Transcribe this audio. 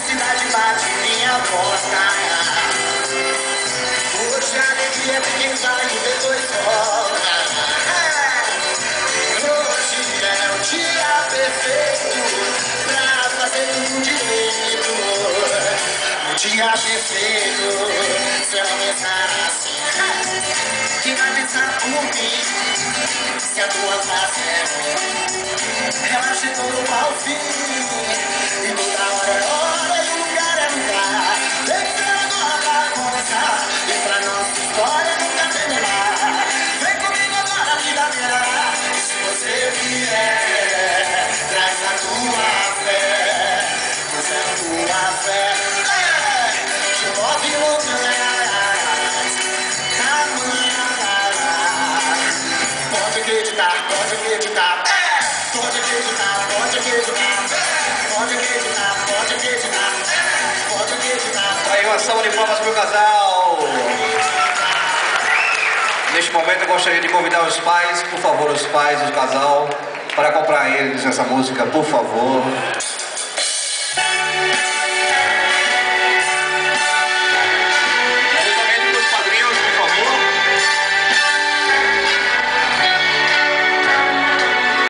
felicidade bate minha porta. Hoje a alegria de quem vai e depois volta. Hoje é o dia perfeito pra fazer tudo direito. O dia perfeito, se ela pensar assim, que vai pensar por mim. Se a tua face é ruim, ela chegou ao fim. E toda hora é hora e o lugar é lugar. Vem que agora pra começar. E pra nossa história nunca terminar. Vem comigo agora, vida melhorar. E se você vier, traz a tua fé. Traz a tua fé. Que move montanhas. Pode acreditar, pode acreditar. Pode acreditar, pode acreditar. Pode acreditar, pode acreditar. Pode acreditar. Aí uma salva de palmas pro casal. Neste momento eu gostaria de convidar os pais, por favor, os pais do casal, para acompanhar eles essa música, por favor.